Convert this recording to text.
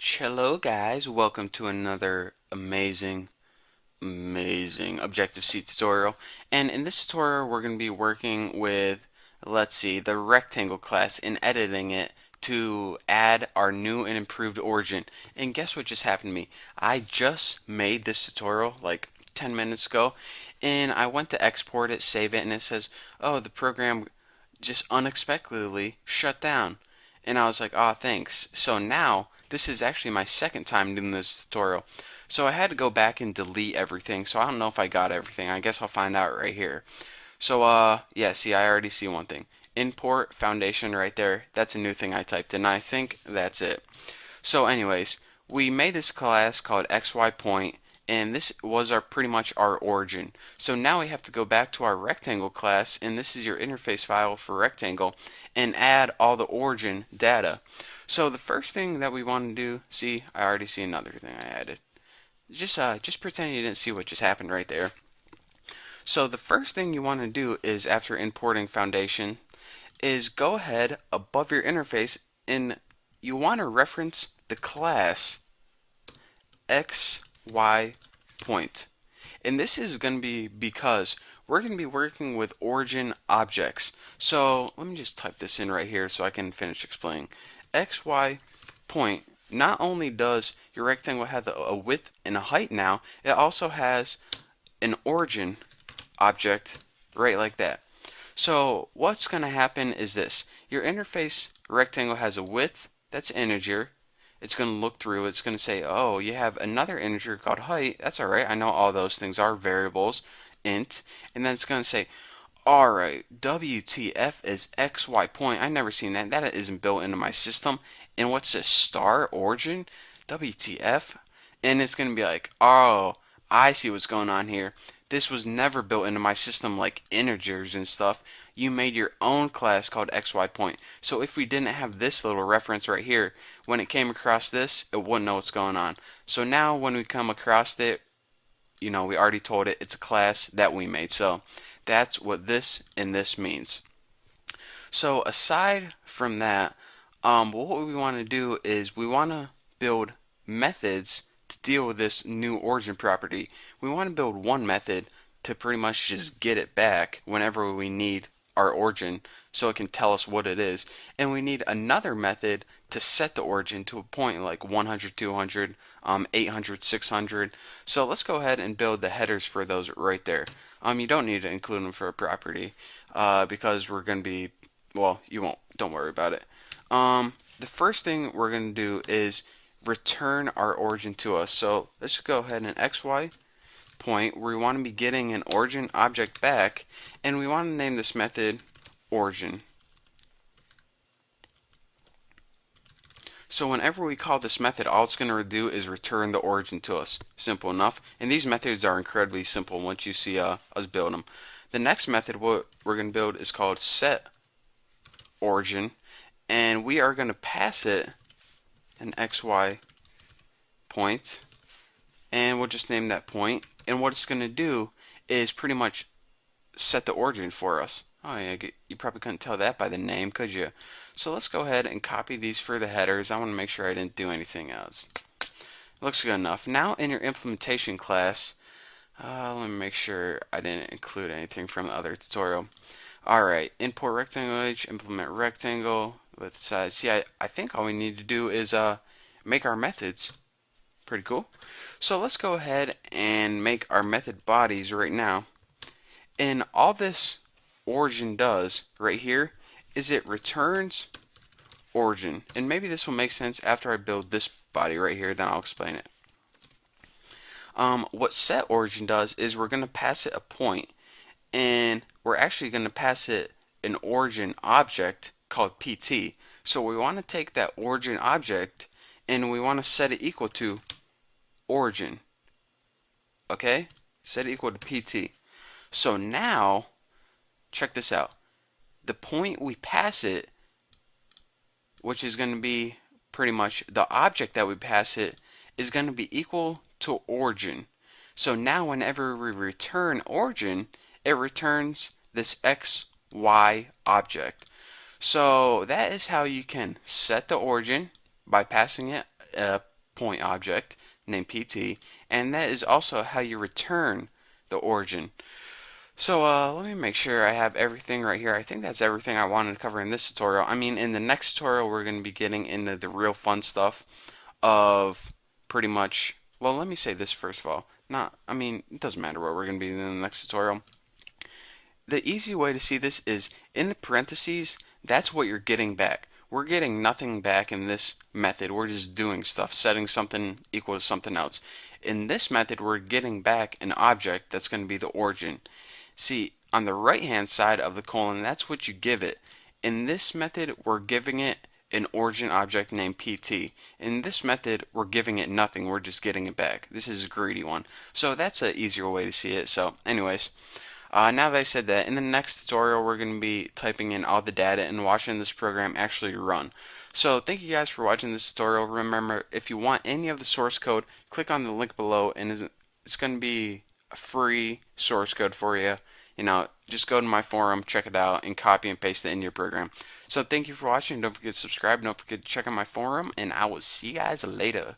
Hello guys, welcome to another amazing Objective-C tutorial. And in this tutorial we're going to be working with, let's see, the rectangle class and editing it to add our new and improved origin. And guess what just happened to me? I just made this tutorial like 10 minutes ago, and I went to export it, save it, and it says, oh, the program just unexpectedly shut down. And I was like, oh, thanks. So now, this is actually my second time doing this tutorial. So I had to go back and delete everything. So I don't know if I got everything. I guess I'll find out right here. So, yeah, see, I already see one thing. Import foundation right there. That's a new thing I typed, and I think that's it. So anyways, we made this class called XY and this was our pretty much our origin. So now we have to go back to our rectangle class, and this is your interface file for rectangle, and add all the origin data. So the first thing that we want to do, see, I already see another thing I added. Just pretend you didn't see what just happened right there. So the first thing you want to do is, after importing foundation, is go ahead above your interface and you want to reference the class XY point. And this is going to be because we're going to be working with origin objects. So let me just type this in right here so I can finish explaining. XY point, not only does your rectangle have a width and a height now, it also has an origin object right like that. So what's going to happen is this. Your interface rectangle has a width, that's integer. It's going to look through, it's going to say, oh, you have another integer called height. That's alright, I know all those things are variables, int. And then it's going to say, alright, WTF is XY point. I never seen that. That isn't built into my system. And what's this, star origin? WTF? And it's going to be like, oh, I see what's going on here. This was never built into my system like integers and stuff. You made your own class called XY point. So if we didn't have this little reference right here, when it came across this, it wouldn't know what's going on. So now when we come across it, we already told it it's a class that we made. So that's what this and this means. So aside from that, what we want to do is we want to build methods to deal with this new origin property. We want to build one method to pretty much just get it back whenever we need our origin so it can tell us what it is. And we need another method to set the origin to a point like 100, 200, 800, 600. So let's go ahead and build the headers for those right there. You don't need to include them for a property because we're going to be, well, you won't. Don't worry about it. The first thing we're going to do is return our origin to us. So let's go ahead and XY point where we want to be getting an origin object back, and we want to name this method origin. So whenever we call this method, all it's going to do is return the origin to us. Simple enough. And these methods are incredibly simple once you see us build them. The next method what we're going to build is called set origin, and we are going to pass it an XY point, and we'll just name that point. And what it's going to do is pretty much set the origin for us. Oh yeah, you probably couldn't tell that by the name, could you? So let's go ahead and copy these for the headers. I want to make sure I didn't do anything else. Looks good enough. Now in your implementation class, let me make sure I didn't include anything from the other tutorial. Alright, import rectangle image, implement rectangle with size. See, I think all we need to do is make our methods. Pretty cool. So let's go ahead and make our method bodies right now. And all this origin does right here is it returns origin. And maybe this will make sense after I build this body right here, then I'll explain it. What set origin does is we're going to pass it a point, and we're actually going to pass it an origin object called PT. So we want to take that origin object and we want to set it equal to origin. Okay? Set it equal to PT. So now, check this out. The point we pass it, which is going to be pretty much the object that we pass it, is going to be equal to origin. So now whenever we return origin, it returns this XY object. So that is how you can set the origin by passing it a point object named PT, and that is also how you return the origin. So let me make sure I have everything right here. I think that's everything I wanted to cover in this tutorial. I mean, in the next tutorial, we're going to be getting into the real fun stuff of pretty much, well, let me say this first of all. I mean, it doesn't matter what we're going to be in the next tutorial. The easy way to see this is in the parentheses, that's what you're getting back. We're getting nothing back in this method. We're just doing stuff, setting something equal to something else. In this method, we're getting back an object that's going to be the origin. See, on the right hand side of the colon, that's what you give it. In this method, we're giving it an origin object named PT. In this method, we're giving it nothing. We're just getting it back. This is a greedy one. So that's an easier way to see it. So anyways, now that I said that, in the next tutorial, we're going to be typing in all the data and watching this program actually run. So thank you guys for watching this tutorial. Remember, if you want any of the source code, click on the link below, and it's going to be a free source code for you. You know, just go to my forum, check it out, and copy and paste it in your program. So thank you for watching. Don't forget to subscribe. Don't forget to check out my forum, and I will see you guys later.